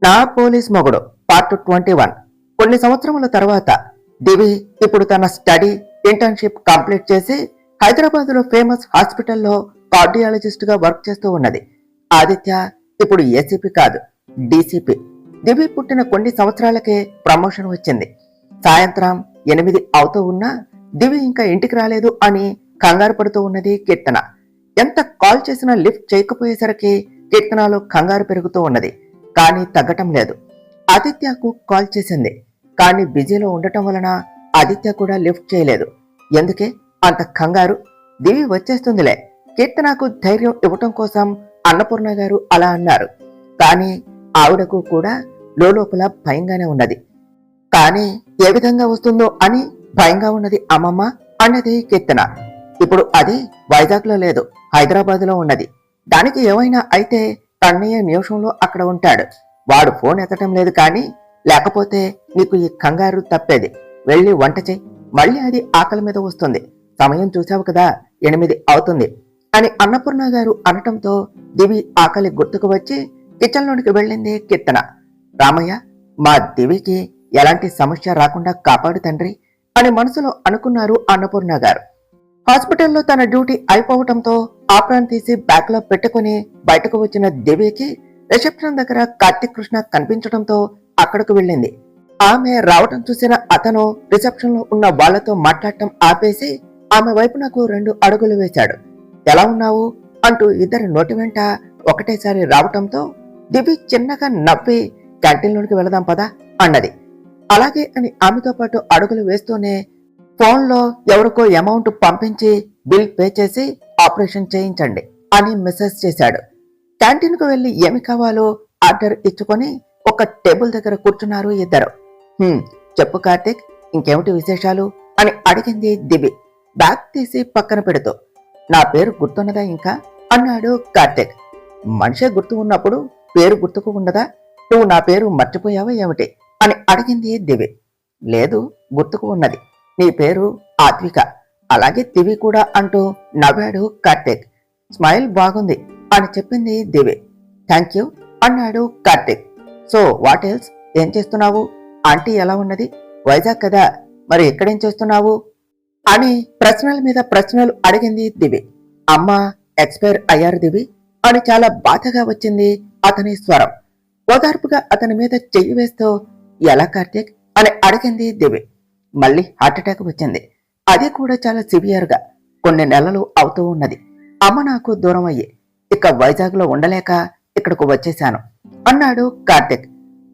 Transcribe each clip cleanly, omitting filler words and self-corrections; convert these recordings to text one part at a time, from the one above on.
నా పోలీస్ మొగుడు పార్ట్ 21. కొన్ని సంవత్సరముల తర్వాత దివి ఇప్పుడు తన స్టడీ ఇంటర్న్షిప్ కంప్లీట్ చేసి హైదరాబాద్ లో ఫేమస్ హాస్పిటల్లో కార్డియాలజిస్ట్ గా వర్క్ చేస్తూ ఉన్నది. ఆదిత్య ఇప్పుడు ఏసీపీ కాదు, డీసీపీ. దివి పుట్టిన కొన్ని సంవత్సరాలకే ప్రమోషన్ వచ్చింది. సాయంత్రం 8 అవుతూ ఉన్నా దివి ఇంకా ఇంటికి రాలేదు అని కంగారు పడుతూ ఉన్నది కీర్తన. ఎంత కాల్ చేసినా లిఫ్ట్ చేయకపోయేసరికి కీర్తనలో కంగారు పెరుగుతూ ఉన్నది. కానీ తగ్గటం లేదు. ఆదిత్యకు కాల్ చేసింది, కానీ బిజీలో ఉండటం వలన ఆదిత్య కూడా లిఫ్ట్ చేయలేదు. ఎందుకే అంత కంగారు? దివి వచ్చేస్తుందిలే. కీర్తనకు ధైర్యం ఇవ్వటం కోసం అన్నపూర్ణ గారు అలా అన్నారు. కానీ ఆవిడకు కూడా లోపల భయంగానే ఉన్నది. కానీ ఏ విధంగా వస్తుందో అని భయంగా ఉన్నది అమ్మమ్మ అన్నది కీర్తన. ఇప్పుడు అది వైజాగ్ లో లేదు, హైదరాబాద్ లో ఉన్నది. దానికి ఏమైనా అయితే కన్నయ్య నిమిషంలో అక్కడ ఉంటాడు. వాడు ఫోన్ ఎత్తటం లేదు. కానీ లేకపోతే నీకు ఈ కంగారు తప్పేది. వెళ్ళి వంట చెయ్యి, మళ్ళీ అది ఆకలి మీద వస్తుంది. సమయం చూసావు కదా, 8 అవుతుంది అని అన్నపూర్ణ గారు అనటంతో దివి ఆకలి గుర్తుకు వచ్చి కిచెన్లోనికి వెళ్ళింది కీర్తన. రామయ్య, మా దివికి ఎలాంటి సమస్య రాకుండా కాపాడు తండ్రి అని మనసులో అనుకున్నారు అన్నపూర్ణ గారు. హాస్పిటల్లో తన డ్యూటీ అయిపోవటంతో ఆప్రాన్ తీసి బ్యాగ్ లో పెట్టుకుని బయటకు వచ్చిన దివికి రిసెప్షన్ దగ్గర కార్తిక్ కృష్ణ కనిపించడంతో అక్కడకు వెళ్ళింది. ఆమె రావటం చూసిన అతను రిసెప్షన్ లో ఉన్న వాళ్లతో మాట్లాడటం ఆపేసి ఆమె వైపునకు 2 అడుగులు వేశాడు. ఎలా ఉన్నావు అంటూ ఇద్దరి నోటి వెంట ఒకటేసారి రావటంతో దివి చిన్నగా నవ్వి క్యాంటీన్లోనికి వెళదాం పదా అన్నది. అలాగే అని ఆమెతో పాటు అడుగులు వేస్తూనే ఫోన్లో ఎవరికో అమౌంట్ పంపించి బిల్ పే చేసి ఆపరేషన్ చేయించండి అని మెసేజ్ చేశాడు. క్యాంటీన్ కు వెళ్లి ఏమి కావాలో ఆర్డర్ ఇచ్చుకొని ఒక టేబుల్ దగ్గర కూర్చున్నారు ఇద్దరు. చెప్పు కార్తిక్, ఇంకేమిటి విశేషాలు అని అడిగింది దివి బ్యాగ్ తీసి పక్కన పెడుతూ. నా పేరు గుర్తున్నదా ఇంకా అన్నాడు కార్తిక్. మనిషే గుర్తు ఉన్నప్పుడు పేరు గుర్తుకు ఉండదా? నువ్వు నా పేరు మర్చిపోయావా ఏమిటి అని అడిగింది దివి. లేదు, గుర్తుకు ఉన్నది. నీ పేరు ఆత్విక, అలాగే దివి కూడా అంటూ నవ్వాడు కార్తిక్. స్మైల్ బాగుంది అని చెప్పింది దివి. థ్యాంక్ యూ అన్నాడు కార్తిక్. సో వాట్ ఎల్స్, ఏం చేస్తున్నావు? ఆంటీ ఎలా ఉన్నది? వైజాగ్ కదా, మరి ఎక్కడేం చేస్తున్నావు అని ప్రశ్నల మీద ప్రశ్నలు అడిగింది దివి. అమ్మ ఎక్స్పైర్ అయ్యారు దివి అని చాలా బాధగా వచ్చింది అతని స్వరం. ఓదార్పుగా అతని మీద చెయ్యి వేస్తూ ఎలా కార్తిక్ అని అడిగింది దివి. మళ్ళీ హార్ట్అటాక్ వచ్చింది, అది కూడా చాలా సివియర్ గా. కొన్ని నెలలు అవుతూ ఉన్నది. అమ్మ నాకు దూరం అయ్యి ఇక వైజాగ్ లో ఉండలేక ఇక్కడకు వచ్చేశాను అన్నాడు కార్తిక్.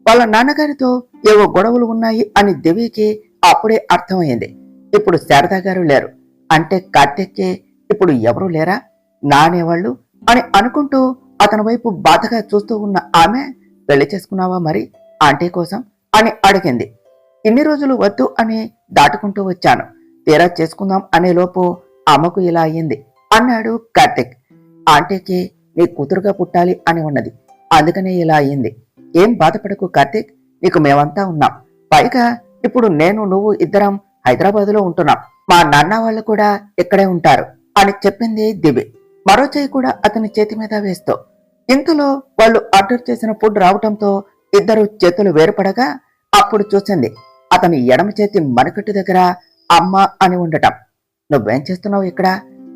వాళ్ళ నాన్నగారితో ఏవో గొడవలు ఉన్నాయి అని దివికి అప్పుడే అర్థమైంది. ఇప్పుడు శారదా గారు లేరు అంటే కార్తిక్కి ఇప్పుడు ఎవరూ లేరా నానేవాళ్ళు అని అనుకుంటూ అతని వైపు బాధగా చూస్తూ ఉన్న ఆమె, పెళ్లి చేసుకున్నావా మరి ఆంటీ కోసం అని అడిగింది. ఇన్ని రోజులు వద్దు అని దాటుకుంటూ వచ్చాను, తీరా చేసుకుందాం అనే లోపు అమ్మకు ఇలా అయ్యింది అన్నాడు కార్తిక్. ఆంటీకి నీ కూతురుగా పుట్టాలి అని ఉన్నది, అందుకనే ఇలా అయ్యింది. ఏం బాధపడకు కార్తిక్, నీకు మేమంతా ఉన్నాం. పైగా ఇప్పుడు నేను నువ్వు ఇద్దరం హైదరాబాదులో ఉంటున్నాం. మా నాన్న వాళ్ళు కూడా ఇక్కడే ఉంటారు అని చెప్పింది దివి మరో చేయి కూడా అతని చేతి మీద వేస్తూ. ఇంతలో వాళ్ళు ఆర్డర్ చేసిన ఫుడ్ రావటంతో ఇద్దరు చేతులు వేరుపడగా అప్పుడు చూసింది అతని ఎడమ చేతి మణికట్టు దగ్గర అమ్మ అని ఉండటం. నువ్వేం చేస్తున్నావు ఇక్కడ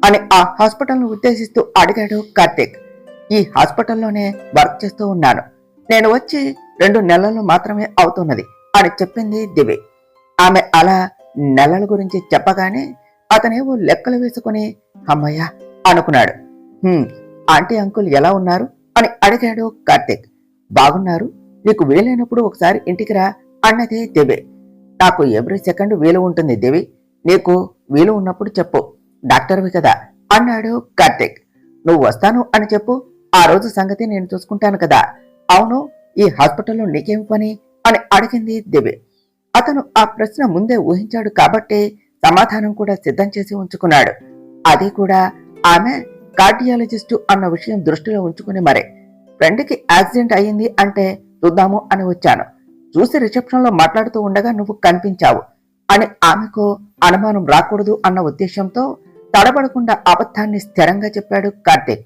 అని ఆ హాస్పిటల్ ను ఉద్దేశిస్తూ అడిగాడు కార్తిక్. ఈ హాస్పిటల్లోనే వర్క్ చేస్తూ ఉన్నాను, నేను వచ్చి 2 నెలలు మాత్రమే అవుతున్నది అని చెప్పింది దివి. ఆమె అలా నెలల గురించి చెప్పగానే అతనేవో లెక్కలు వేసుకుని అమ్మయ్య అనుకున్నాడు. ఆంటీ అంకుల్ ఎలా ఉన్నారు అని అడిగాడు కార్తిక్. బాగున్నారు, నీకు వీలైనప్పుడు ఒకసారి ఇంటికి రా అన్నది దివి. నాకు ఎవ్రీ సెకండ్ వీలు ఉంటుంది దివి, నీకు వీలు ఉన్నప్పుడు చెప్పు, డాక్టర్వి కదా అన్నాడు కార్తిక్. నువ్వు వస్తాను అని చెప్పు, ఆ రోజు సంగతి నేను చూసుకుంటాను కదా. అవును, ఈ హాస్పిటల్లో నీకేం పని అని అడిగింది దివి. అతను ఆ ప్రశ్న ముందే ఊహించాడు కాబట్టి సమాధానం కూడా సిద్ధం చేసి ఉంచుకున్నాడు. అది కూడా ఆమె కార్డియాలజిస్టు అన్న విషయం దృష్టిలో ఉంచుకుని మరే. ఫ్రెండ్కి యాక్సిడెంట్ అయ్యింది అంటే చూద్దాము అని వచ్చాను. చూసి రిసెప్షన్ లో మాట్లాడుతూ ఉండగా నువ్వు కనిపించావు అని ఆమెకు అనుమానం రాకూడదు అన్న ఉద్దేశంతో తడబడకుండా అబద్ధాన్ని స్థిరంగా చెప్పాడు కార్తిక్.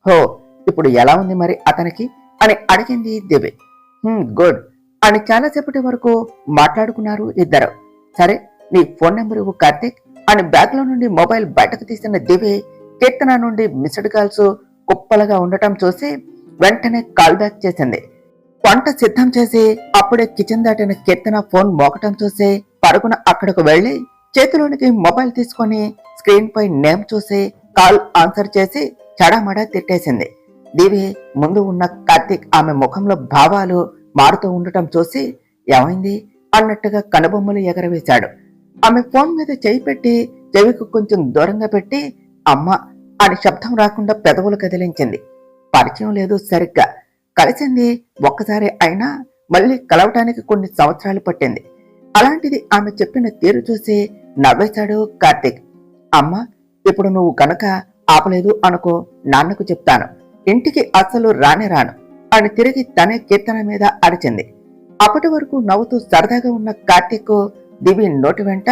హో, ఇప్పుడు ఎలా ఉంది మరి అతనికి అని అడిగింది దివి. గుడ్ అని చాలాసేపటి వరకు మాట్లాడుకున్నారు ఇద్దరు. సరే, నీ ఫోన్ నెంబర్ ఇవ్వు కార్తీక్ అని బ్యాగ్ లో నుండి మొబైల్ బయటకు తీసిన దివి కీర్తన నుండి మిస్డ్ కాల్స్ కుప్పలుగా ఉండటం చూసి వెంటనే కాల్ బ్యాక్ చేసింది. వంట సిద్ధం చేసి అప్పుడే కిచెన్ దాటిన కీర్తన ఫోన్ మోగటం చూసి పరుగున అక్కడకు వెళ్లి చేతిలోనికి మొబైల్ తీసుకొని స్క్రీన్ పై నేమ్ చూసి కాల్ ఆన్సర్ చేసి చడామడా తిట్టేసింది. దివి ముందు ఉన్న కార్తీక్ ఆమె ముఖంలో భావాలు మారుతూ ఉండటం చూసి ఏమైంది అన్నట్టుగా కనుబొమ్మలు ఎగరవేశాడు. ఆమె ఫోన్ మీద చేయి పెట్టి చెవికి కొంచెం దూరంగా పెట్టి అమ్మ అని శబ్దం రాకుండా పెదవులు కదిలించింది. పరిచయం లేదు సరిగ్గా, కలిసింది ఒక్కసారి అయినా మళ్ళీ కలవటానికి కొన్ని సంవత్సరాలు పట్టింది. అలాంటిది ఆమె చెప్పిన తీరు చూసి నవ్వేశాడు కార్తీక్. అమ్మ, ఇప్పుడు నువ్వు గనక ఆపలేదు అనుకో, నాన్నకు చెప్తాను, ఇంటికి అస్సలు రానే రాను అని తిరిగి తనే కీర్తన మీద అరిచింది. అప్పటి వరకు నవ్వుతూ సరదాగా ఉన్న కార్తీక్ దివి నోటి వెంట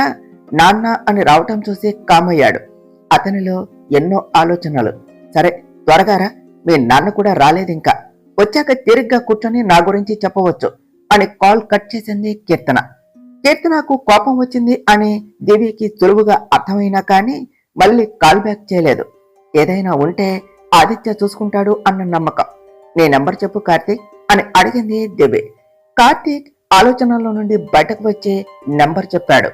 నాన్న అని రావటం చూసి కామయ్యాడు. అతనిలో ఎన్నో ఆలోచనలు. సరే త్వరగారా, మీ నాన్న కూడా రాలేదింకా, వచ్చాక తిరిగ్గా కూర్చొని నా గురించి చెప్పవచ్చు అని కాల్ కట్ చేసింది కీర్తన. కీర్తనకు కోపం వచ్చింది అని దివికి సులువుగా అర్థమైనా కానీ మళ్ళీ కాల్ బ్యాక్ చేయలేదు. ఏదైనా ఉంటే ఆదిత్య చూసుకుంటాడు అన్న నమ్మకం. నీ నెంబర్ చెప్పు కార్తీక్ అని అడిగింది దివి. కార్తీక్ ఆలోచనలో నుండి బయటకు వచ్చి నెంబర్ చెప్పాడు.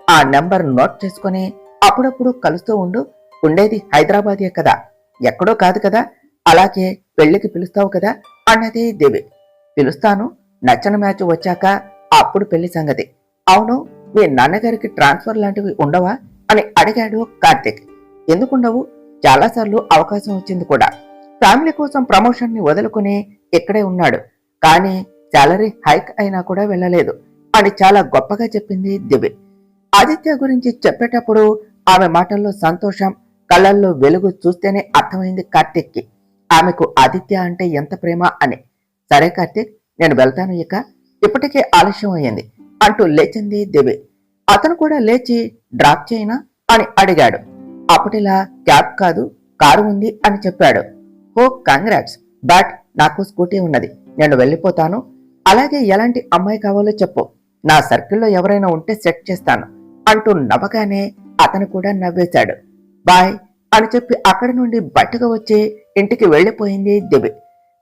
ఆ నెంబర్ నోట్ చేసుకుని అప్పుడప్పుడు కలుస్తూ ఉండు, ఉండేది హైదరాబాదే కదా, ఎక్కడో కాదు కదా, అలాగే పెళ్లికి పిలుస్తావు కదా అన్నది దివి. పిలుస్తాను, నచ్చని మ్యాచ్ వచ్చాక అప్పుడు పెళ్లి సంగతి. అవును, మీ నాన్నగారికి ట్రాన్స్ఫర్ లాంటివి ఉండవా అని అడిగాడు కార్తీక్. ఎందుకుండవు, చాలాసార్లు అవకాశం వచ్చింది కూడా. ఫ్యామిలీ కోసం ప్రమోషన్ ని వదులుకుని ఇక్కడే ఉన్నాడు, కానీ శాలరీ హైక్ అయినా కూడా వెళ్ళలేదు అని చాలా గొప్పగా చెప్పింది దివి. ఆదిత్య గురించి చెప్పేటప్పుడు ఆమె మాటల్లో సంతోషం, కళ్ళల్లో వెలుగు చూస్తేనే అర్థమైంది కార్తీక్కి ఆమెకు ఆదిత్య అంటే ఎంత ప్రేమ అని. సరే కార్తీక్, నేను వెళ్తాను, ఇక ఇప్పటికే ఆలస్యం అయ్యింది అంటూ లేచింది దివి. అతను కూడా లేచి డ్రాప్ చేయనా అని అడిగాడు. అప్పటిలా క్యాబ్ కాదు, కారు ఉంది అని చెప్పాడు. ఓ కంగ్రాట్స్, బట్ నాకు స్కూటీ ఉన్నది, నేను వెళ్ళిపోతాను. అలాగే ఎలాంటి అమ్మాయి కావాలో చెప్పు, నా సర్కిల్లో ఎవరైనా ఉంటే సెట్ చేస్తాను అంటూ నవ్వగానే అతను కూడా నవ్వేశాడు. బాయ్ అని చెప్పి అక్కడి నుండి బయటకు వచ్చి ఇంటికి వెళ్లిపోయింది దివి.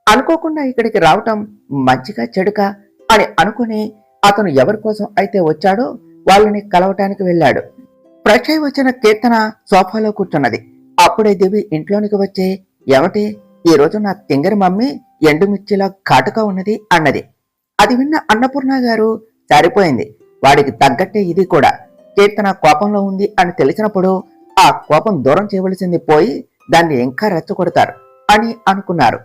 అనుకోకుండా ఇక్కడికి రావటం మంచిగా చెడుకా అని అనుకుని అతను ఎవరి కోసం అయితే వచ్చాడో వాళ్ళని కలవటానికి వెళ్ళాడు. ఫ్రెష్ అయి వచ్చిన కీర్తన సోఫాలో కూర్చున్నది. అప్పుడే దివి ఇంట్లోనికి వచ్చి, ఏమిటి ఈ రోజు నా తింగరి మమ్మీ ఎండుమిర్చిలా ఘాటుగా ఉన్నది అన్నది. అది విన్న అన్నపూర్ణ గారు, సరిపోయింది, వాడికి తగ్గట్టే ఇది కూడా, కీర్తన కోపంలో ఉంది అని తెలిసినప్పుడు ఆ కోపం దూరం చేయవలసింది పోయి దాన్ని ఇంకా రెచ్చగొడతారు అని అనుకున్నారు.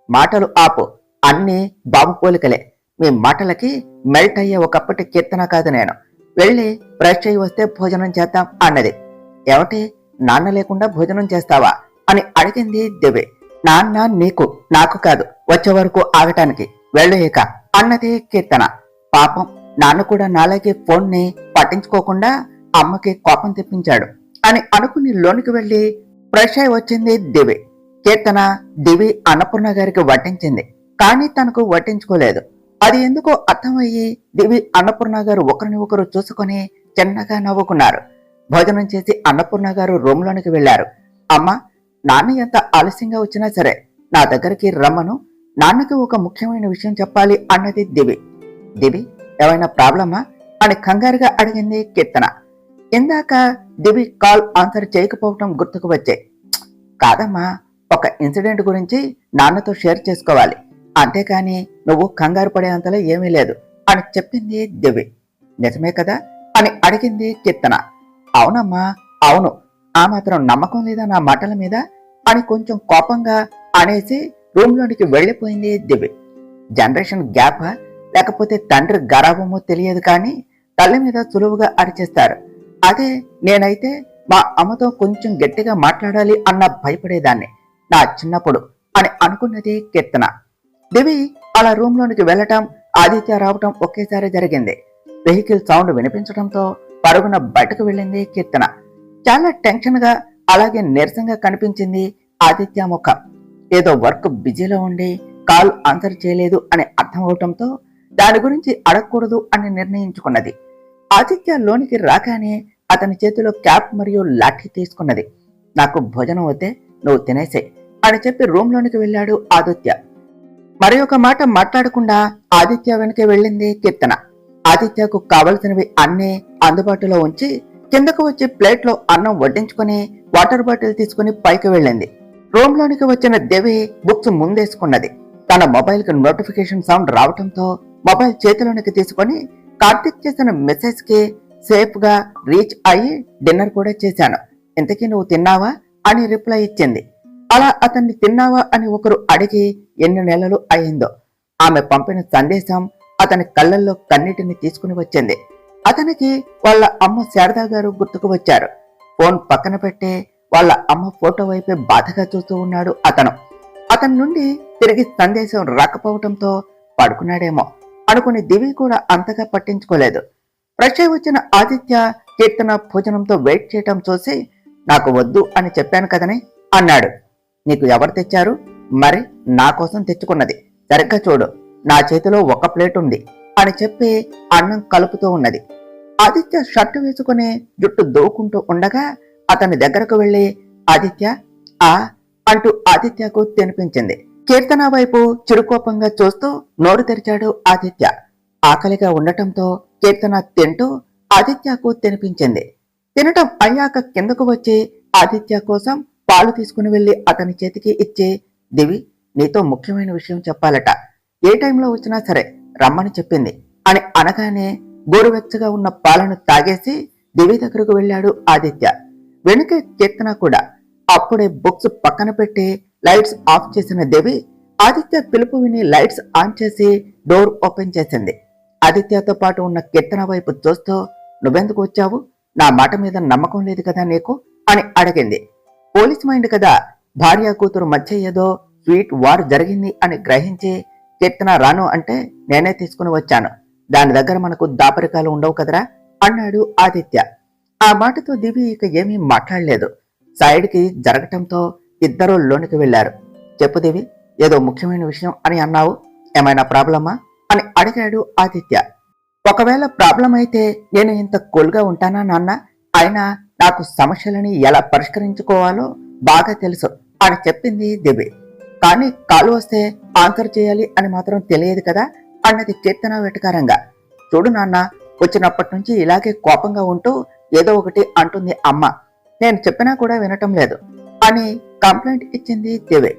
మాటలు ఆపు, అన్నీ బాబు పోలికలే, మీ మాటలకి మెల్ట్ అయ్యే ఒకప్పటి కీర్తన కాదు నేను. వెళ్ళి ఫ్రెష్ అయ్యి వస్తే భోజనం చేద్దాం అన్నది. ఏమిటి, నాన్న లేకుండా భోజనం చేస్తావా అని అడిగింది దివి. నాన్న నీకు, నాకు కాదు, వచ్చే వరకు ఆగటానికి, వెళ్ళు ఇక అన్నది కీర్తన. పాపం, నాన్న కూడా నాలాగే ఫోన్ ని పట్టించుకోకుండా అమ్మకి కోపం తెప్పించాడు అని అనుకుని లోనికి వెళ్లి ఫ్రెష్ అయి వచ్చింది దివి. కీర్తన దివి అన్నపూర్ణ గారికి వడ్డించింది, కానీ తనకు వడ్డించుకోలేదు. అది ఎందుకో అర్థమయ్యి దివి అన్నపూర్ణ గారు ఒకరిని ఒకరు చూసుకుని చిన్నగా నవ్వుకున్నారు. భోజనం చేసి అన్నపూర్ణ గారు రూమ్ లోనికి వెళ్లారు. అమ్మా, నాన్న ఎంత ఆలస్యంగా వచ్చినా సరే నా దగ్గరికి రమ్మను, నాన్నకి ఒక ముఖ్యమైన విషయం చెప్పాలి అన్నది దివి. దివి, ఏమైనా ప్రాబ్లమా అని కంగారుగా అడిగింది కీర్తన. ఇందాక దివి కాల్ ఆన్సర్ చేయకపోవటం గుర్తుకు వచ్చాయి. కాదమ్మా, ఒక ఇన్సిడెంట్ గురించి నాన్నతో షేర్ చేసుకోవాలి, అంతేకాని నువ్వు కంగారు పడే అంతలో ఏమీ లేదు అని చెప్పింది దివి. నిజమే కదా అని అడిగింది కీర్తన. అవునమ్మా, అవును, ఆ మాత్రం నమ్మకం లేదా నా మాటల మీద అని కొంచెం కోపంగా అనేసి రూమ్ లోనికి వెళ్లిపోయింది దివి. జనరేషన్ గ్యాప్ లేకపోతే తండ్రి గరాబమో తెలియదు, కానీ తల్లి మీద సులువుగా అరిచేస్తారు. అదే నేనైతే మా అమ్మతో కొంచెం గట్టిగా మాట్లాడాలి అన్న భయపడేదాన్ని నా చిన్నప్పుడు అని అనుకున్నది కీర్తన. దివి అలా రూమ్ లోనికి వెళ్లటం, ఆదిత్య రావటం ఒకేసారి జరిగింది. వెహికల్ సౌండ్ వినిపించడంతో పరుగున బయటకు వెళ్ళింది కీర్తన. చాలా టెన్షన్ గా అలాగే నీరసంగా కనిపించింది ఆదిత్య ముఖం. ఏదో వర్క్ బిజీలో ఉండి కాల్ ఆన్సర్ చేయలేదు అని అర్థం అవటంతో దాని గురించి అడగకూడదు అని నిర్ణయించుకున్నది. ఆదిత్య లోనికి రాగానే అతని చేతిలో క్యాప్ మరియు లాఠీ తీసుకున్నది. నాకు భోజనం వద్దే, నువ్వు తినేసే అని చెప్పి రూమ్లోనికి వెళ్ళాడు ఆదిత్య. మరి ఒక మాట మాట్లాడకుండా ఆదిత్య వెనకే వెళ్ళింది కీర్తన. ఆదిత్యకు కావలసినవి అన్నీ అందుబాటులో ఉంచి కిందకు వచ్చి ప్లేట్లో అన్నం వడ్డించుకుని వాటర్ బాటిల్ తీసుకుని పైకి వెళ్ళింది. రూమ్ లోనికి వచ్చిన దేవి బుక్స్ ముందేసుకున్నది. తన మొబైల్ కి నోటిఫికేషన్ సౌండ్ రావటంతో మొబైల్ చేతిలోనికి తీసుకుని కార్తిక్ చేసిన మెసేజ్ కి సేఫ్ గా రీచ్ అయ్యి డిన్నర్ కూడా చేశాను, ఇంతకీ నువ్వు తిన్నావా అని రిప్లై ఇచ్చింది. అలా అతన్ని తిన్నావా అని ఒకరు అడిగి ఎన్ని నెలలు అయిందో. ఆమె పంపిన సందేశం అతని కళ్ళల్లో కన్నీటిని తీసుకుని వచ్చింది. అతనికి వాళ్ళ అమ్మ శారదా గారు గుర్తుకు వచ్చారు. ఫోన్ పక్కన పెట్టి వాళ్ళ అమ్మ ఫోటో వైపే బాధగా చూస్తూ ఉన్నాడు అతను. అతని నుండి తిరిగి సందేశం రాకపోవటంతో పడుకున్నాడేమో అనుకుని దివి కూడా అంతగా పట్టించుకోలేదు. ఫ్రెష్ అయి వచ్చిన ఆదిత్య కీర్తన భోజనంతో వెయిట్ చేయటం చూసి నాకు వద్దు అని చెప్పాను కదని అన్నాడు. నీకు ఎవరు తెచ్చారు? మరి నా కోసం తెచ్చుకున్నది, సరిగ్గా చూడు, నా చేతిలో ఒక ప్లేట్ ఉంది అని చెప్పి అన్నం కలుపుతూ ఉన్నది. ఆదిత్య షర్టు వేసుకుని జుట్టు దూకుంటూ ఉండగా అతని దగ్గరకు వెళ్లి ఆదిత్య ఆ అంటూ ఆదిత్యకు తినిపించింది. కీర్తన వైపు చిరుకోపంగా చూస్తూ నోరు తెరిచాడు ఆదిత్య. ఆకలిగా ఉండటంతో కీర్తన తింటూ ఆదిత్యకు తినిపించింది. తినటం అయ్యాక కిందకు వచ్చి ఆదిత్య కోసం పాలు తీసుకుని వెళ్లి అతని చేతికి ఇచ్చి, దివి నీతో ముఖ్యమైన విషయం చెప్పాలట, ఏ టైంలో వచ్చినా సరే రమ్మని చెప్పింది అని అనగానే గోరువెచ్చగా ఉన్న పాలను తాగేసి దివి దగ్గరకు వెళ్ళాడు ఆదిత్య. వెనుక కీర్తన కూడా. అప్పుడే బుక్స్ పక్కన పెట్టి లైట్స్ ఆఫ్ చేసిన దేవి ఆదిత్య పిలుపు విని లైట్స్ ఆన్ చేసి డోర్ ఓపెన్ చేసింది. ఆదిత్యతో పాటు ఉన్న కీర్తన వైపు చూస్తూ, నువ్వెందుకు వచ్చావు? నా మాట మీద నమ్మకం లేదు కదా నీకు అని అడిగింది. పోలీస్ మైండ్ కదా, భార్య కూతురు మధ్య ఏదో స్వీట్ వార్ జరిగింది అని గ్రహించి కీర్తన రాను అంటే నేనే తీసుకుని వచ్చాను, దాని దగ్గర మనకు దాపరికాలు ఉండవు కదరా అన్నాడు ఆదిత్య. ఆ మాటతో దివి ఇక ఏమీ మాట్లాడలేదు. సైడ్కి జరగటంతో ఇద్దరూ లోనికి వెళ్లారు. చెప్పు దివి, ఏదో ముఖ్యమైన విషయం అని అన్నావు, ఏమైనా ప్రాబ్లమా అని అడిగాడు ఆదిత్య. ఒకవేళ ప్రాబ్లం అయితే నేను ఇంత కూల్గా ఉంటానా నాన్న? అయినా నాకు సమస్యలని ఎలా పరిష్కరించుకోవాలో బాగా తెలుసు అని చెప్పింది దివి. కానీ కాలు వస్తే ఆన్సర్ చేయాలి అని మాత్రం తెలియదు కదా అన్నది కీర్తన వెటకారంగా. చూడు నాన్న, వచ్చినప్పటి నుంచి ఇలాగే కోపంగా ఉంటూ ఏదో ఒకటి అంటుంది అమ్మ, నేను చెప్పినా కూడా వినటం లేదు అని కంప్లైంట్ ఇచ్చింది దివి.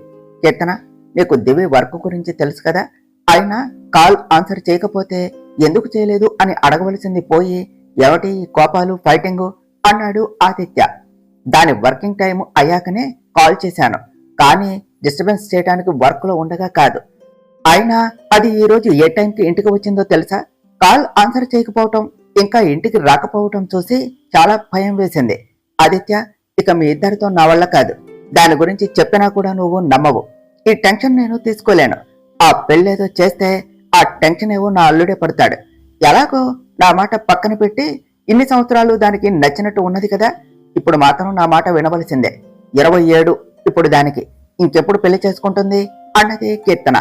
కీర్తన, నీకు దివి వర్క్ గురించి తెలుసు కదా, అయినా కాల్ ఆన్సర్ చేయకపోతే ఎందుకు చేయలేదు అని అడగవలసింది పోయి ఎవటి కోపాలు ఫైటింగు అన్నాడు ఆదిత్య. దాని వర్కింగ్ టైం అయ్యాకనే కాల్ చేశాను, కానీ డిస్టర్బెన్స్ చేయడానికి వర్క్ లో ఉండగా కాదు. అయినా అది ఈ రోజు ఏ టైంకి ఇంటికి వచ్చిందో తెలుసా? కాల్ ఆన్సర్ చేయకపోవటం, ఇంకా ఇంటికి రాకపోవటం చూసి చాలా భయం వేసింది. ఆదిత్య, ఇక మీ ఇద్దరితో నా వల్ల కాదు, దాని గురించి చెప్పినా కూడా నువ్వు నమ్మవు. ఈ టెన్షన్ నేను తీసుకోలేను. ఆ పెళ్ళేదో చేస్తే ఆ టెన్షన్ ఏవో నా అల్లుడే పడతాడు. ఎలాగో నా మాట పక్కన పెట్టి ఇన్ని సంవత్సరాలు దానికి నచ్చినట్టు ఉన్నది కదా, ఇప్పుడు మాత్రం నా మాట వినవలసిందే. 27 ఇప్పుడు దానికి, ఇంకెప్పుడు పెళ్లి చేసుకుంటుంది అన్నది కీర్తన.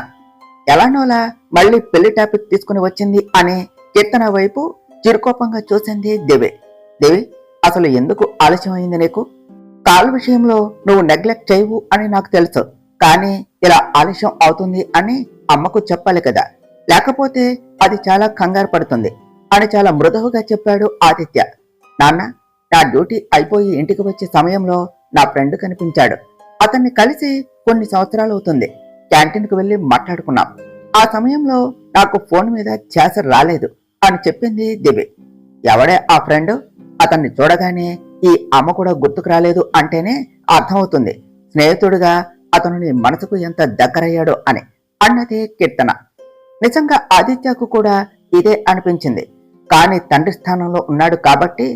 ఎలానోలా మళ్ళీ పెళ్లి టాపిక్ తీసుకుని వచ్చింది అని కీర్తన వైపు చిరుకోపంగా చూసింది దేవి. దేవి, అసలు ఎందుకు ఆలస్యం అయింది నీకు? కాల్ విషయంలో నువ్వు నెగ్లెక్ట్ చేయవు అని నాకు తెలుసు, కానీ ఇలా ఆలస్యం అవుతుంది అని అమ్మకు చెప్పాలి కదా, లేకపోతే అది చాలా కంగారు పడుతుంది అని చాలా మృదువుగా చెప్పాడు ఆదిత్య. నాన్న, నా డ్యూటీ అయిపోయి ఇంటికి వచ్చే సమయంలో నా ఫ్రెండ్ కనిపించాడు. అతన్ని కలిసి కొన్ని సంవత్సరాలు అవుతుంది. క్యాంటీన్కి వెళ్లి మాట్లాడుకున్నాం. ఆ సమయంలో నాకు ఫోన్ మీద ఛాస రాలేదు అని చెప్పింది దివి. ఎవడే ఆ ఫ్రెండ్? అతన్ని చూడగానే ఈ అమ్మ కూడా గుర్తుకు రాలేదు అంటేనే అర్థమవుతుంది స్నేహితుడిగా అతను నీ మనసుకు ఎంత దగ్గరయ్యాడో అని అన్నది కీర్తన. నిజంగా ఆదిత్యకు కూడా ఇదే అనిపించింది. కానీ తండ్రి స్థానంలో ఉన్నాడు కాబట్టి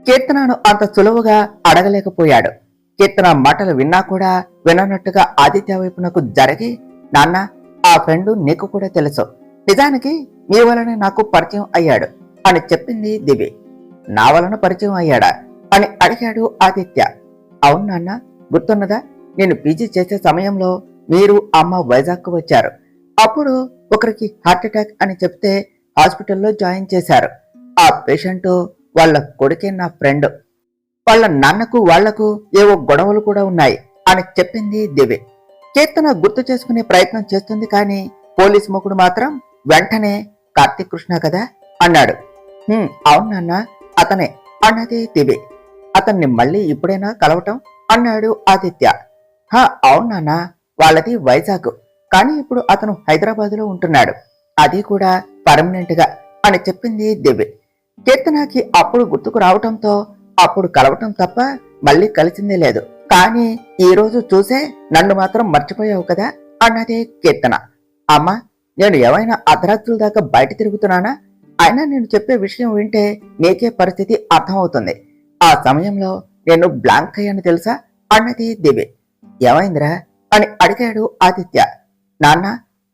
కీర్తనను అంత సులువుగా అడగలేకపోయాడు. కీర్తన మాటలు విన్నా కూడా విననట్టుగా ఆదిత్య వైపునకు జరిగి, నాన్న, ఆ ఫ్రెండ్ నీకు కూడా తెలుసు, నిజానికి మీ వలనే నాకు పరిచయం అయ్యాడు అని చెప్పింది దివి. నా వలన పరిచయం అయ్యాడా అని అడిగాడు ఆదిత్య. అవును నాన్న, గుర్తున్నదా, నేను పీజీ చేసే సమయంలో మీరు అమ్మ వైజాగ్కు వచ్చారు. అప్పుడు ఒకరికి హార్ట్ అటాక్ అని చెప్తే హాస్పిటల్లో జాయిన్ చేశారు. ఆ పేషెంట్ వాళ్ళ కొడుకే నా ఫ్రెండ్. వాళ్ళ నాన్నకు వాళ్లకు ఏవో గొడవలు కూడా ఉన్నాయి అని చెప్పింది దివ్య. కీర్తన గుర్తు చేసుకునే ప్రయత్నం చేస్తుంది, కానీ పోలీస్ మొగుడు మాత్రం వెంటనే కార్తీక్ కృష్ణ కదా అన్నాడు. అవును నాన్న, అతనే అన్నది దివ్య. అతన్ని మళ్ళీ ఇప్పుడైనా కలవటం అన్నాడు ఆదిత్య. అవును నాన్న, వాళ్ళది వైజాగ్, కానీ ఇప్పుడు అతను హైదరాబాదులో ఉంటున్నాడు, అది కూడా పర్మనెంట్ గా అని చెప్పింది దివ్య. కీర్తనకి అప్పుడు గుర్తుకు రావటంతో అప్పుడు కలవటం తప్ప మళ్ళీ కలిసిందే లేదు, కానీ ఈ రోజు చూసే నన్ను మాత్రం మర్చిపోయావు కదా అన్నది కీర్తన. అమ్మా, నేను ఏమైనా అర్ధరాత్రుల దాకా బయట తిరుగుతున్నానా? అయినా నేను చెప్పే విషయం వింటే నీకే పరిస్థితి అర్థమవుతుంది. ఆ సమయంలో నేను బ్లాంక్ అయ్యాను తెలుసా అన్నది దివ్య. ఏమైందిరా అని అడిగాడు ఆదిత్య. నాన్న,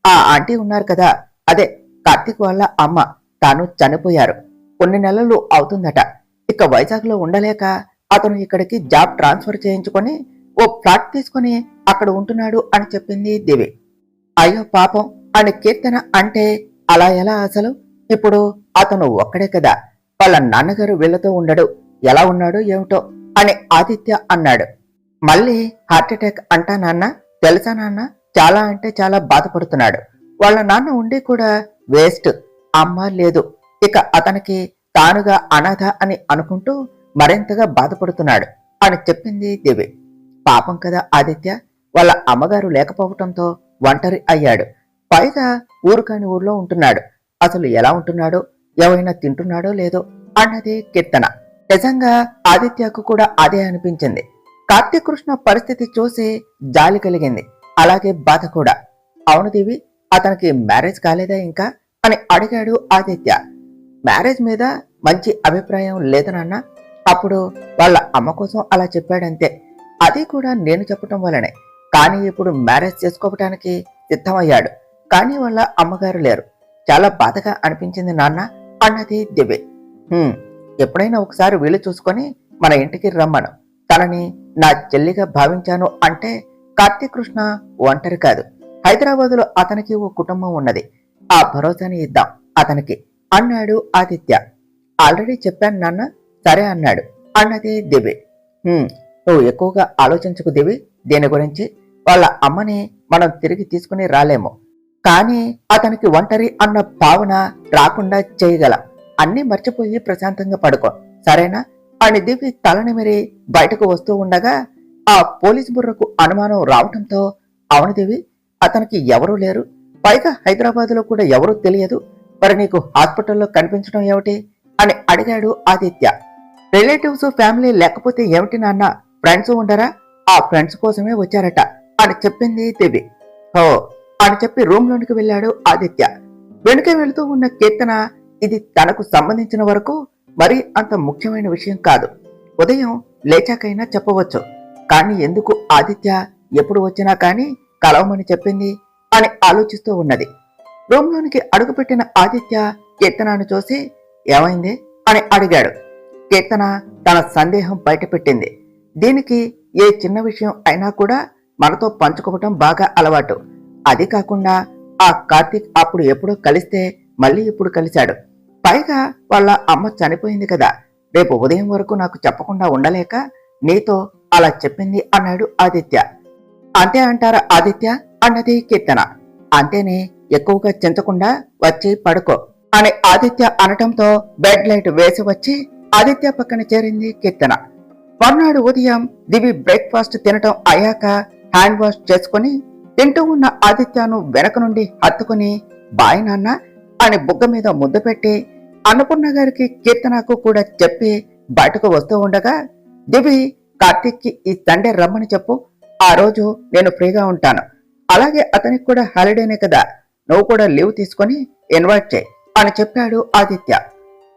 ఆ ఆంటీ ఉన్నారు కదా, అదే కార్తీక్ వాళ్ళ అమ్మ, తాను చనిపోయారు. కొన్ని నెలలు అవుతుందట. ఇక వైజాగ్ లో ఉండలేక అతను ఇక్కడికి జాబ్ ట్రాన్స్ఫర్ చేయించుకొని ఓ ఫ్లాట్ తీసుకుని అక్కడ ఉంటున్నాడు అని చెప్పింది దివి. అయ్యో పాపం అని కీర్తన అంటే, అలా ఎలా అసలు? ఇప్పుడు అతను ఒక్కడే కదా, వాళ్ళ నాన్నగారు వీళ్లతో ఉండడు, ఎలా ఉన్నాడో ఏమిటో అని ఆదిత్య అన్నాడు. మళ్ళీ హార్ట్ అటాక్ అంటా నాన్న, తెలుసా నాన్న, చాలా అంటే చాలా బాధపడుతున్నాడు. వాళ్ళ నాన్న ఉండి కూడా వేస్ట్, అమ్మ లేదు, ఇక అతనికి తానుగా అనాథ అని అనుకుంటూ మరింతగా బాధపడుతున్నాడు అని చెప్పింది దివి. పాపం కదా ఆదిత్య, వాళ్ళ అమ్మగారు లేకపోవటంతో ఒంటరి అయ్యాడు. పైగా ఊరు కాని ఊర్లో ఉంటున్నాడు. అసలు ఎలా ఉంటున్నాడో, ఏమైనా తింటున్నాడో లేదో అన్నది కీర్తన. నిజంగా ఆదిత్యకు కూడా అదే అనిపించింది. కార్తీక్ కృష్ణ పరిస్థితి చూసి జాలి కలిగింది, అలాగే బాధ కూడా. అవును దివి, అతనికి మ్యారేజ్ కాలేదా ఇంకా అని అడిగాడు ఆదిత్య. మ్యారేజ్ మీద మంచి అభిప్రాయం లేదు నాన్న, అప్పుడు వాళ్ళ అమ్మ కోసం అలా చెప్పాడంతే, అది కూడా నేను చెప్పటం వల్లనే. కానీ ఇప్పుడు మ్యారేజ్ చేసుకోవటానికి సిద్ధమయ్యాడు, కానీ వాళ్ళ అమ్మగారు లేరు. చాలా బాధగా అనిపించింది నాన్న అన్నది దివ్య. ఎప్పుడైనా ఒకసారి వీలు చూసుకొని మన ఇంటికి రమ్మను, తనని నా చెల్లిగా భావించాను అంటే కార్తీక్ కృష్ణ ఒంటరి కాదు, హైదరాబాదులో అతనికి ఓ కుటుంబం ఉన్నది, ఆ భరోసాని ఇద్దాం అతనికి అన్నాడు ఆదిత్య. ఆల్రెడీ చెప్పాను నాన్న, సరే అన్నాడు అన్నది దివి. నువ్వు ఎక్కువగా ఆలోచించుకు దివి, దీని గురించి. వాళ్ళ అమ్మని మనం తిరిగి తీసుకుని రాలేము, కానీ అతనికి ఒంటరి అన్న భావన రాకుండా చేయగలం. అన్నీ మర్చిపోయి ప్రశాంతంగా పడుకో, సరేనా అని దివి తలనిమిరి బయటకు వస్తూ ఉండగా ఆ పోలీస్ బుర్రకు అనుమానం రావటంతో, అవును దివి, అతనికి ఎవరూ లేరు, పైగా హైదరాబాదులో కూడా ఎవరూ తెలియదు, మరి నీకు హాస్పిటల్లో కనిపించడం ఏమిటి అని అడిగాడు ఆదిత్య. రిలేటివ్స్ ఫ్యామిలీ లేకపోతే ఏమిటి నాన్న, ఫ్రెండ్స్ ఉండరా, ఆ ఫ్రెండ్స్ కోసమే వచ్చారట అని చెప్పింది దివి. హో అని చెప్పి రూమ్ లోనికి వెళ్ళాడు ఆదిత్య. వెనుక వెళుతూ ఉన్న కీర్తన, ఇది తనకు సంబంధించిన వరకు మరి అంత ముఖ్యమైన విషయం కాదు, ఉదయం లేచాకైనా చెప్పవచ్చు, కానీ ఎందుకు ఆదిత్య ఎప్పుడు వచ్చినా కానీ కలవమని చెప్పింది అని ఆలోచిస్తూ ఉన్నది. రూమ్ లోనికి అడుగుపెట్టిన ఆదిత్య కీర్తనను చూసి, ఏమైంది అని అడిగాడు. కీర్తన తన సందేహం బయటపెట్టింది. దీనికి ఏ చిన్న విషయం అయినా కూడా మనతో పంచుకోవటం బాగా అలవాటు. అది కాకుండా ఆ కార్తీక్ అప్పుడు ఎప్పుడో కలిస్తే మళ్ళీ ఇప్పుడు కలిశాడు, పైగా వాళ్ళ అమ్మ చనిపోయింది కదా, రేపు ఉదయం వరకు నాకు చెప్పకుండా ఉండలేక నీతో అలా చెప్పింది అన్నాడు ఆదిత్య. అంతే అంటారా ఆదిత్య అన్నది కీర్తన. అంతేనే, ఎక్కువగా చించకుండా వచ్చి పడుకో అని ఆదిత్య అనటంతో బెడ్ లైట్ వేసి వచ్చి ఆదిత్య పక్కన చేరింది కీర్తన. మర్నాడు ఉదయం దివి బ్రేక్ఫాస్ట్ తినటం అయ్యాక హ్యాండ్ వాష్ చేసుకుని తింటూ ఉన్న ఆదిత్యను వెనక నుండి హత్తుకుని, బాయ్ నాన్న అని బుగ్గ మీద ముద్దు పెట్టి అన్నపూర్ణ గారికి కీర్తనకు కూడా చెప్పి బయటకు వస్తూ ఉండగా, దివి, కార్తీక్ కి ఈ సండే రమ్మని చెప్పు, ఆ రోజు నేను ఫ్రీగా ఉంటాను, అలాగే అతనికి కూడా హాలిడేనే కదా, నువ్వు కూడా లీవ్ తీసుకుని ఇన్వైట్ చేయి అని చెప్పాడు ఆదిత్య.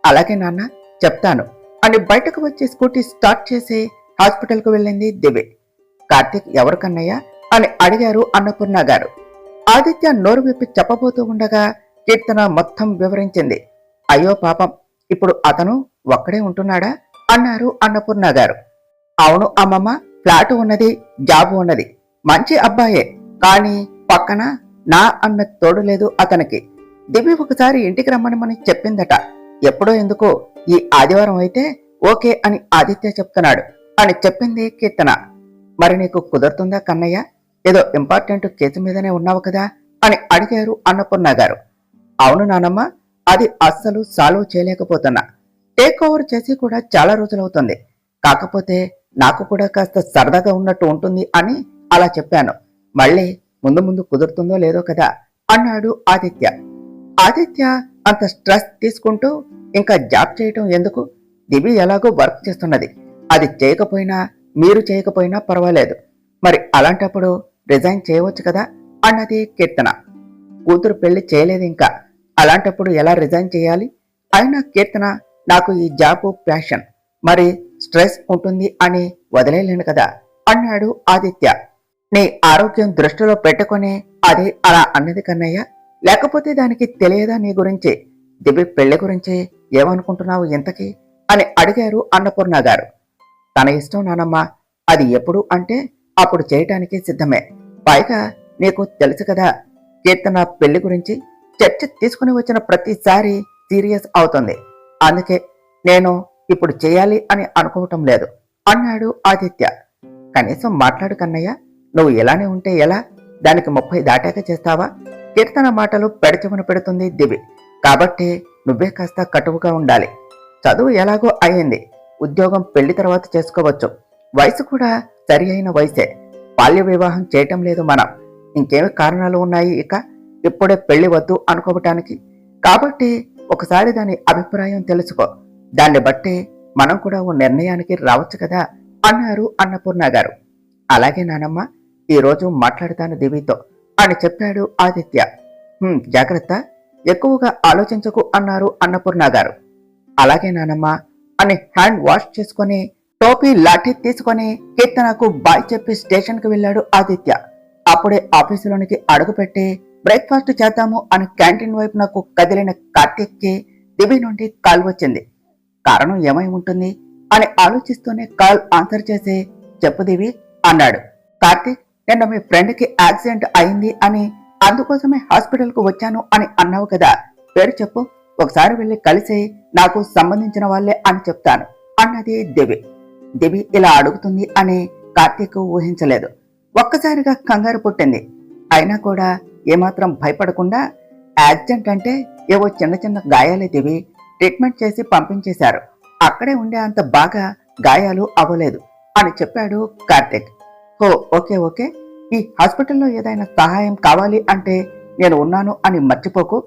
అలాగే నాన్న, చెప్తాను అని బయటకు వచ్చి స్కూటీ స్టార్ట్ చేసి హాస్పిటల్ కు వెళ్ళింది దివి. కార్తీక్ ఎవరు కన్నయ్య అని అడిగారు అన్నపూర్ణ గారు. ఆదిత్య నోరు విప్పి చెప్పబోతూ ఉండగా కీర్తన మొత్తం వివరించింది. అయ్యో పాపం, ఇప్పుడు అతను ఒక్కడే ఉంటున్నాడా అన్నారు అన్నపూర్ణ గారు. అవును అమ్మమ్మ, ఫ్లాట్ ఉన్నది, జాబ్ ఉన్నది, మంచి అబ్బాయే, కానీ పక్కన నా అన్న తోడు లేదు అతనికి. దివ్య ఒకసారి ఇంటికి రమ్మని చెప్పిందట. ఎప్పుడో ఎందుకో ఈ ఆదివారం అయితే ఓకే అని ఆదిత్య చెప్తున్నాడు అని చెప్పింది కీర్తన. మరి నీకు కుదురుతుందా కన్నయ్య? ఏదో ఇంపార్టెంట్ కేసు మీదనే ఉన్నావు కదా అని అడిగారు అన్నపూర్ణ గారు. అవును నానమ్మ, అది అస్సలు సాల్వ్ చేయలేకపోతున్నా. టేక్ ఓవర్ చేసి కూడా చాలా రోజులవుతుంది. కాకపోతే నాకు కూడా కాస్త సరదాగా ఉన్నట్టు ఉంటుంది అని అలా చెప్పాను. మళ్ళీ ముందు ముందు కుదురుతుందో లేదో కదా అన్నాడు ఆదిత్య. ఆదిత్య అంత స్ట్రెస్ తీసుకుంటూ ఇంకా జాబ్ చేయటం ఎందుకు? దివి ఎలాగో వర్క్ చేస్తున్నది. అది చేయకపోయినా మీరు చేయకపోయినా పర్వాలేదు. మరి అలాంటప్పుడు రిజైన్ చేయవచ్చు కదా అన్నది కీర్తన. కూతురు పెళ్లి చేయలేదు ఇంకా, అలాంటప్పుడు ఎలా రిజైన్ చేయాలి? అయినా కీర్తన, నాకు ఈ జాబ్ ప్యాషన్, మరి స్ట్రెస్ ఉంటుంది అని వదిలేలేను కదా అన్నాడు ఆదిత్య. నీ ఆరోగ్యం దృష్టిలో పెట్టుకుని అది అలా అన్నది కన్నయ్య. లేకపోతే దానికి తెలియదా నీ గురించి? దివి పెళ్లి గురించి ఏమనుకుంటున్నావు ఇంతకీ అని అడిగారు అన్నపూర్ణ గారు. తన ఇష్టం నానమ్మ, అది ఎప్పుడు అంటే అప్పుడు చేయటానికి సిద్ధమే. పైగా నీకు తెలుసు కదా, కీర్తన పెళ్లి గురించి చర్చ తీసుకుని వచ్చిన ప్రతిసారి సీరియస్ అవుతుంది. అందుకే నేను ఇప్పుడు చేయాలి అని అనుకోవటం లేదు అన్నాడు ఆదిత్య. కనీసం మాట్లాడు కన్నయ్య, నువ్వు ఇలానే ఉంటే ఎలా? దానికి 30 దాటాక చేస్తావా? కీర్తన మాటలు పెడచెవిన పెడుతుంది దివి. కాబట్టి నువ్వే కాస్త కటువుగా ఉండాలి. చదువు ఎలాగో అయ్యింది, ఉద్యోగం పెళ్లి తర్వాత చేసుకోవచ్చు. వయసు కూడా సరి అయిన వయసే. బాల్య వివాహం చేయటం లేదు మనం. ఇంకేమి కారణాలు ఉన్నాయి ఇక ఇప్పుడే పెళ్లి వద్దు అనుకోవటానికి? కాబట్టి ఒకసారి దాని అభిప్రాయం తెలుసుకో. దాన్ని బట్టి మనం కూడా ఓ నిర్ణయానికి రావచ్చు కదా అన్నారు అన్నపూర్ణ గారు. అలాగే నానమ్మ, ఈరోజు మాట్లాడతాను దివితో అని చెప్పాడు ఆదిత్య. జాగ్రత్త, ఎక్కువగా ఆలోచించకు అన్నారు అన్నపూర్ణ గారు. అలాగే నానమ్మ అని హ్యాండ్ వాష్ చేసుకుని టోపీ లాఠీ తీసుకుని కీర్తనకు బాయ్ చెప్పి స్టేషన్కి వెళ్ళాడు ఆదిత్య. అప్పుడే ఆఫీసులోనికి అడుగుపెట్టి బ్రేక్ఫాస్ట్ చేద్దాము అని క్యాంటీన్ వైపు నాకు కదిలిన కార్తీక్కి దివి నుండి కాల్ వచ్చింది. కారణం ఏమై ఉంటుంది అని ఆలోచిస్తూనే కాల్ ఆన్సర్ చేసి, చెప్పు దివి అన్నాడు. కార్తీక్, నిన్న మీ ఫ్రెండ్కి యాక్సిడెంట్ అయింది అని, అందుకోసమే హాస్పిటల్కు వచ్చాను అని అన్నావు కదా, పేరు చెప్పు, ఒకసారి వెళ్ళి కలిసి నాకు సంబంధించిన వాళ్ళే అని చెప్తాను అన్నది దివి. దివి ఇలా అడుగుతుంది అని కార్తీక్ ఊహించలేదు. ఒక్కసారిగా కంగారు పుట్టింది. అయినా కూడా ఏమాత్రం భయపడకుండా, యాక్సిడెంట్ అంటే ఏవో చిన్న చిన్న గాయాలే దివి, ట్రీట్మెంట్ చేసి పంపించేశారు, అక్కడే ఉండే అంత బాగా గాయాలు అవ్వలేదు అని చెప్పాడు కార్తీక్. ఓ ఓకే ఓకే, ఈ హాస్పిటల్లో ఏదైనా సహాయం కావాలి అంటే నేను ఉన్నాను అని మర్చిపోకు.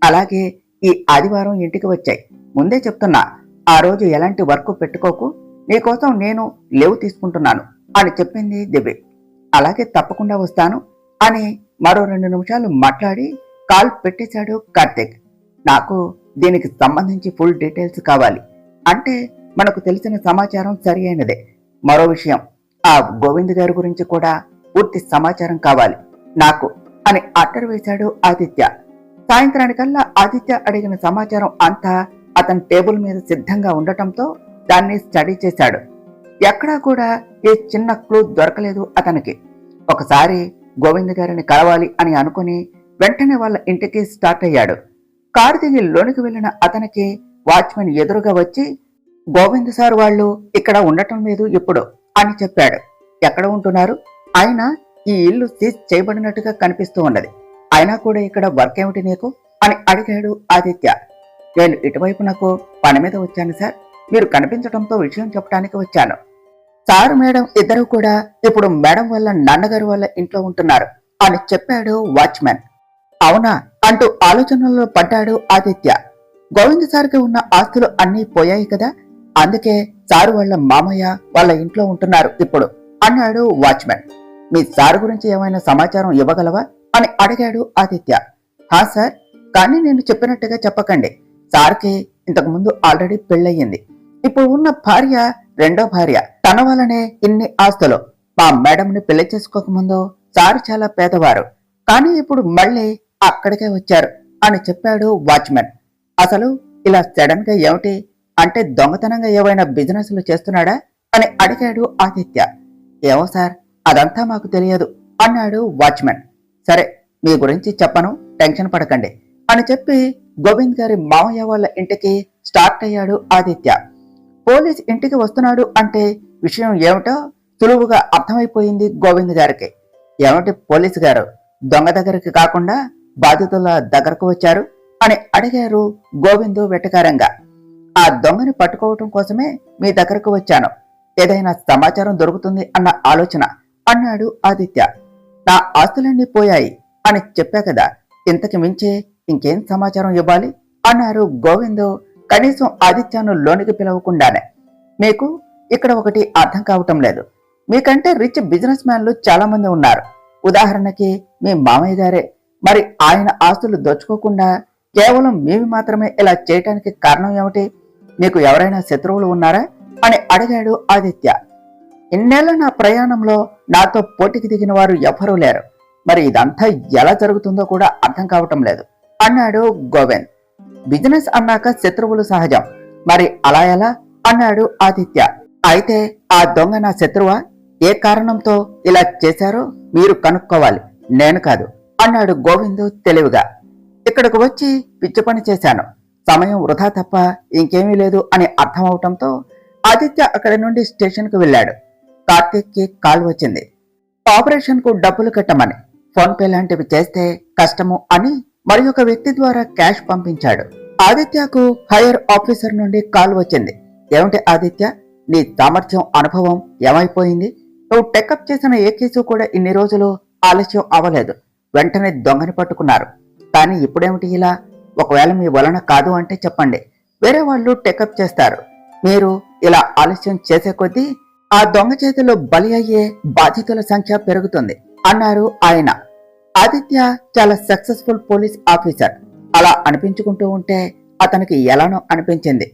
అలాగే ఈ ఆదివారం ఇంటికి వచ్చాయి, ముందే చెప్తున్నా, ఆ రోజు ఎలాంటి వర్క్ పెట్టుకోకు, నీకోసం నేను లీవ్ తీసుకుంటున్నాను అని చెప్పింది దివ్య. అలాగే తప్పకుండా వస్తాను అని మరో 2 నిమిషాలు మాట్లాడి కాల్ పెట్టేశాడు కార్తీక్. నాకు దీనికి సంబంధించి ఫుల్ డీటెయిల్స్ కావాలి. అంటే మనకు తెలిసిన సమాచారం సరి అయినదే. మరో విషయం, ఆ గోవింద్ గారి గురించి కూడా పూర్తి సమాచారం కావాలి నాకు అని ఆర్డర్ వేశాడు ఆదిత్య. సాయంత్రానికల్లా ఆదిత్య అడిగిన సమాచారం అంతా అతని టేబుల్ మీద సిద్ధంగా ఉండటంతో దాన్ని స్టడీ చేశాడు. ఎక్కడా కూడా ఏ చిన్న క్లూ దొరకలేదు అతనికి. ఒకసారి గోవింద్ గారిని కలవాలి అని అనుకుని వెంటనే వాళ్ళ ఇంటికి స్టార్ట్ అయ్యాడు. కారు దిగి లోనికి వెళ్లిన అతనికి వాచ్మెన్ ఎదురుగా వచ్చి, గోవింద్ సార్ వాళ్ళు ఇక్కడ ఉండటం లేదు ఇప్పుడు అని చెప్పాడు. ఎక్కడ ఉంటున్నారు? అయినా ఈ ఇల్లు సీజ్ చేయబడినట్టుగా కనిపిస్తూ ఉన్నది, అయినా కూడా ఇక్కడ వర్క్ ఏమిటి నీకు అని అడిగాడు ఆదిత్య. నేను ఇటువైపు నాకు పని మీద వచ్చాను సార్, మీరు కనిపించడంతో విషయం చెప్పడానికి వచ్చాను. సారు మేడం ఇద్దరు కూడా ఇప్పుడు మేడం వల్ల నాన్నగారు వాళ్ళ ఇంట్లో ఉంటున్నారు అని చెప్పాడు వాచ్మెన్. అవునా అంటూ ఆలోచనలో పడ్డాడు ఆదిత్య. గోవింద్ సార్కి ఉన్న ఆస్తులు అన్నీ పోయాయి కదా, అందుకే సారు వాళ్ళ మామయ్య వాళ్ళ ఇంట్లో ఉంటున్నారు ఇప్పుడు అన్నాడు వాచ్మెన్. మీ సార్ గురించి ఏమైనా సమాచారం ఇవ్వగలవా అని అడిగాడు ఆదిత్య. హా సార్, కానీ నేను చెప్పినట్టుగా చెప్పకండి. సార్కి ఇంతకు ముందు ఆల్రెడీ పెళ్ళయింది. ఇప్పుడు ఉన్న భార్య రెండో భార్య. తన వల్లనే ఇన్ని ఆస్తులు. మా మేడంని పెళ్లి చేసుకోకముందు సార్ చాలా పేదవారు, కానీ ఇప్పుడు మళ్ళీ అక్కడికే వచ్చారు అని చెప్పాడు వాచ్మెన్. అసలు ఇలా సడన్ గా ఏమిటి అంటే దొంగతనంగా ఏవైనా బిజినెస్లు చేస్తున్నాడా అని అడిగాడు ఆదిత్య. ఏమో సార్, అదంతా మాకు తెలియదు అన్నాడు వాచ్మెన్. సరే, మీ గురించి చెప్పను, టెన్షన్ పడకండి అని చెప్పి గోవింద్ గారి మామయ్య వాళ్ళ ఇంటికి స్టార్ట్ అయ్యాడు ఆదిత్య. పోలీస్ ఇంటికి వస్తున్నాడు అంటే విషయం ఏమిటో సులువుగా అర్థమైపోయింది గోవింద్ గారికి. ఏమిటి పోలీసు గారు దొంగ దగ్గరికి కాకుండా బాధితుల దగ్గరకు వచ్చారు అని అడిగారు గోవిందు వెటకారంగా. ఆ దొంగని పట్టుకోవటం కోసమే మీ దగ్గరకు వచ్చాను, ఏదైనా సమాచారం దొరుకుతుంది అన్న ఆలోచన అన్నాడు ఆదిత్య. నా ఆస్తులన్నీ పోయాయి అని చెప్పా కదా, ఇంతకు మించి ఇంకేం సమాచారం ఇవ్వాలి అన్నారు గోవిందు కనీసం ఆదిత్యను లోనికి పిలవకుండానే. మీకు ఇక్కడ ఒకటి అర్థం కావటం లేదు. మీకంటే రిచ్ బిజినెస్ మ్యాన్లు చాలా మంది ఉన్నారు. ఉదాహరణకి మీ మామయ్య గారే. మరి ఆయన ఆస్తులు దోచుకోకుండా కేవలం మీవి మాత్రమే ఇలా చేయటానికి కారణం ఏమిటి? మీకు ఎవరైనా శత్రువులు ఉన్నారా అని అడిగాడు ఆదిత్య. ఇన్నేళ్ల నా ప్రయాణంలో నాతో పోటీకి దిగిన వారు ఎవ్వరూ లేరు. మరి ఇదంతా ఎలా జరుగుతుందో కూడా అర్థం కావటం లేదు అన్నాడు గోవింద్. బిజినెస్ అన్నాక శత్రువులు సహజం, మరి అలా ఎలా అన్నాడు ఆదిత్య. అయితే ఆ దొంగ నా శత్రువా? ఏ కారణంతో ఇలా చేశారో మీరు కనుక్కోవాలి, నేను కాదు అన్నాడు గోవిందు తెలివిగా. ఇక్కడికి వచ్చి పిచ్చి పని చేశాను, సమయం వృధా తప్ప ఇంకేమీ లేదు అని అర్థమవటంతో ఆదిత్య అక్కడి నుండి స్టేషన్కు వెళ్ళాడు. కార్తీక్కి కాల్ వచ్చింది. ఆపరేషన్ కు డబ్బులు కట్టమని. ఫోన్ పే లాంటివి చేస్తే కష్టము అని మరి ఒక వ్యక్తి ద్వారా క్యాష్ పంపించాడు. ఆదిత్యకు హైయర్ ఆఫీసర్ నుండి కాల్ వచ్చింది. ఏమిటి ఆదిత్య, నీ సామర్థ్యం అనుభవం ఏమైపోయింది? నువ్వు టెకప్ చేసిన ఏ కేసు కూడా ఇన్ని రోజులు ఆలస్యం అవ్వలేదు, వెంటనే దొంగని పట్టుకున్నారు. కానీ ఇప్పుడేమిటి ఇలా? ఒకవేళ మీ వలన కాదు అంటే చెప్పండి, వేరే వాళ్ళు టెకప్ చేస్తారు. మీరు ఇలా ఆలస్యం చేసే కొద్దీ ఆ దొంగ చేతిలో బలి అయ్యే బాధితుల సంఖ్య పెరుగుతుంది అన్నారు ఆయన. ఆదిత్య చాలా సక్సెస్ఫుల్ పోలీస్ ఆఫీసర్. అలా అనిపించుకుంటూ ఉంటే అతనికి ఎలానో అనిపించింది.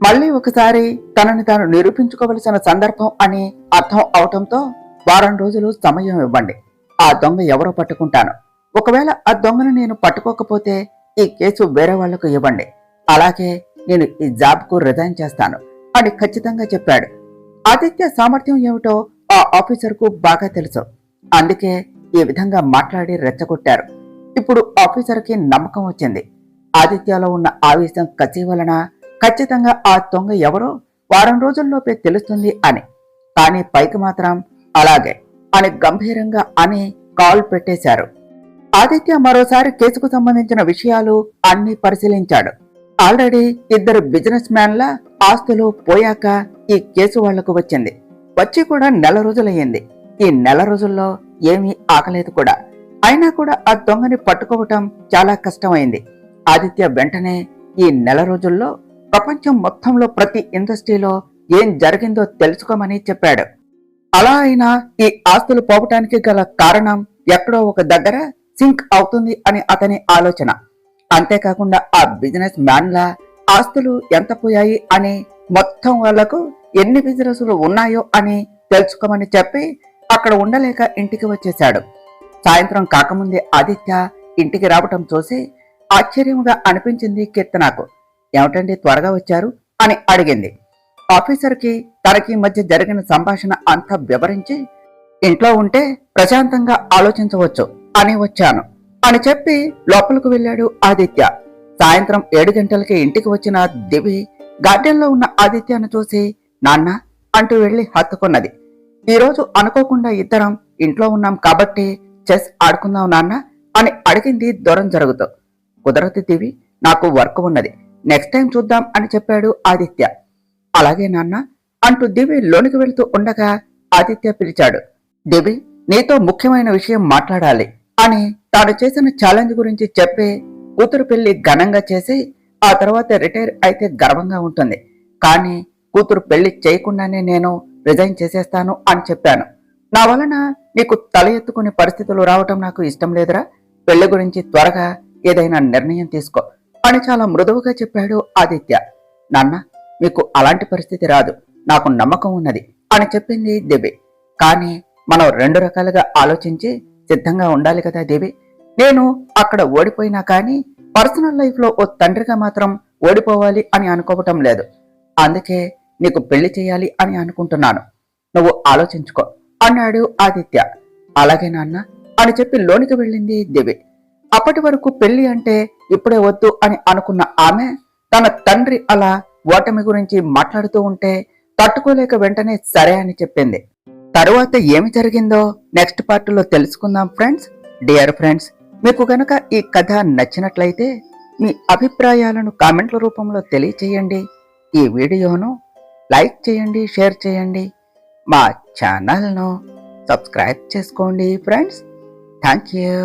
మళ్ళీ ఒకసారి తనని తాను నిరూపించుకోవలసిన సందర్భం అని అర్థం అవటంతో వారం రోజులు సమయం ఇవ్వండి, ఆ దొంగ ఎవరో పట్టుకుంటాను. ఒకవేళ ఆ దొంగను నేను పట్టుకోకపోతే ఈ కేసు వేరే వాళ్లకు ఇవ్వండి, అలాగే నేను ఈ జాబ్కు రిజైన్ చేస్తాను అని ఖచ్చితంగా చెప్పాడు. ఆదిత్య సామర్థ్యం ఏమిటో ఆ ఆఫీసర్కు బాగా తెలుసు. అందుకే ఈ విధంగా మాట్లాడి రెచ్చగొట్టారు. ఇప్పుడు ఆఫీసర్కి నమ్మకం వచ్చింది. ఆదిత్యలో ఉన్న ఆవేశం కసి వలన ఖచ్చితంగా ఆ దొంగ ఎవరో వారం రోజుల్లోపే తెలుస్తుంది అని. కానీ పైకి మాత్రం అలాగే అని గంభీరంగా అని కాల్ పెట్టేశారు. ఆదిత్య మరోసారి కేసుకు సంబంధించిన విషయాలు అన్ని పరిశీలించాడు. ఆల్రెడీ ఇద్దరు బిజినెస్ మ్యాన్ల ఆస్తులు పోయాక ఈ కేసు వాళ్లకు వచ్చింది. వచ్చి కూడా నెల రోజులయ్యింది. ఈ నెల రోజుల్లో ఏమీ ఆగలేదు కూడా. అయినా కూడా ఆ దొంగని పట్టుకోవటం చాలా కష్టమైంది. ఆదిత్య వెంటనే ఈ నెల రోజుల్లో ప్రపంచం మొత్తంలో ప్రతి ఇండస్ట్రీలో ఏం జరిగిందో తెలుసుకోమని చెప్పాడు. అలా అయినా ఈ ఆస్తులు పోవటానికి గల కారణం ఎక్కడో ఒక దగ్గర సింక్ అవుతుంది అని అతని ఆలోచన. అంతేకాకుండా ఆ బిజినెస్ మ్యాన్ల ఆస్తులు ఎంత పోయాయి అని, మొత్తం వాళ్లకు ఎన్ని బిజినెస్లు ఉన్నాయో అని తెలుసుకోమని చెప్పి అక్కడ ఉండలేక ఇంటికి వచ్చేశాడు. సాయంత్రం కాకముందే ఆదిత్య ఇంటికి రావటం చూసి ఆశ్చర్యంగా అనిపించింది కీర్తనకు. ఏమిటండి త్వరగా వచ్చారు అని అడిగింది. ఆఫీసర్కి తనకి మధ్య జరిగిన సంభాషణ అంతా వివరించి, ఇంట్లో ఉంటే ప్రశాంతంగా ఆలోచించవచ్చు అని వచ్చాను అని చెప్పి లోపలికి వెళ్ళాడు ఆదిత్య. సాయంత్రం 7 గంటలకి ఇంటికి వచ్చిన దివి గార్డెన్లో ఉన్న ఆదిత్యను చూసి నాన్న అంటూ వెళ్లి హత్తుకున్నది. ఈరోజు అనుకోకుండా ఇద్దరం ఇంట్లో ఉన్నాం కాబట్టి చెస్ ఆడుకుందాం నాన్న అని అడిగింది దూరం జరుగుతూ. కుదరదు దివి, నాకు వర్క్ ఉన్నది, నెక్స్ట్ టైం చూద్దాం అని చెప్పాడు ఆదిత్య. అలాగే నాన్న అంటూ దివి లోనికి వెళుతూ ఉండగా ఆదిత్య పిలిచాడు. దివి, నీతో ముఖ్యమైన విషయం మాట్లాడాలి అని తాను చేసిన ఛాలెంజ్ గురించి చెప్పి కూతురు పెళ్లి ఘనంగా చేసి ఆ తర్వాత రిటైర్ అయితే గర్వంగా ఉంటుంది. కానీ కూతురు పెళ్లి చేయకుండానే నేను రిజైన్ చేసేస్తాను అని చెప్పాను. నా వలన నీకు తల ఎత్తుకునే పరిస్థితులు రావటం నాకు ఇష్టం లేదురా. పెళ్లి గురించి త్వరగా ఏదైనా నిర్ణయం తీసుకో అని చాలా మృదువుగా చెప్పాడు ఆదిత్య. నాన్న, మీకు అలాంటి పరిస్థితి రాదు, నాకు నమ్మకం ఉన్నది అని చెప్పింది దేవి. కానీ మనం 2 రకాలుగా ఆలోచించి సిద్ధంగా ఉండాలి కదా దేవి. నేను అక్కడ ఓడిపోయినా కానీ పర్సనల్ లైఫ్ లో ఓ తండ్రిగా మాత్రం ఓడిపోవాలి అని అనుకోవటం లేదు. అందుకే నీకు పెళ్లి చేయాలి అని అనుకుంటున్నాను, నువ్వు ఆలోచించుకో అన్నాడు ఆదిత్య. అలాగే నాన్న అని చెప్పి లోనికి వెళ్ళింది దివి. అప్పటి వరకు పెళ్లి అంటే ఇప్పుడే వద్దు అని అనుకున్న ఆమె తన తండ్రి అలా ఓటమి గురించి మాట్లాడుతూ ఉంటే తట్టుకోలేక వెంటనే సరే అని చెప్పింది. తరువాత ఏమి జరిగిందో నెక్స్ట్ పార్ట్లో తెలుసుకుందాం ఫ్రెండ్స్. డియర్ ఫ్రెండ్స్, మీకు గనక ఈ కథ నచ్చినట్లయితే మీ అభిప్రాయాలను కామెంట్ల రూపంలో తెలియచేయండి. ఈ వీడియోను లైక్ చేయండి, షేర్ చేయండి. మా ఛానల్ను సబ్స్క్రైబ్ చేసుకోండి ఫ్రెండ్స్. Thank you.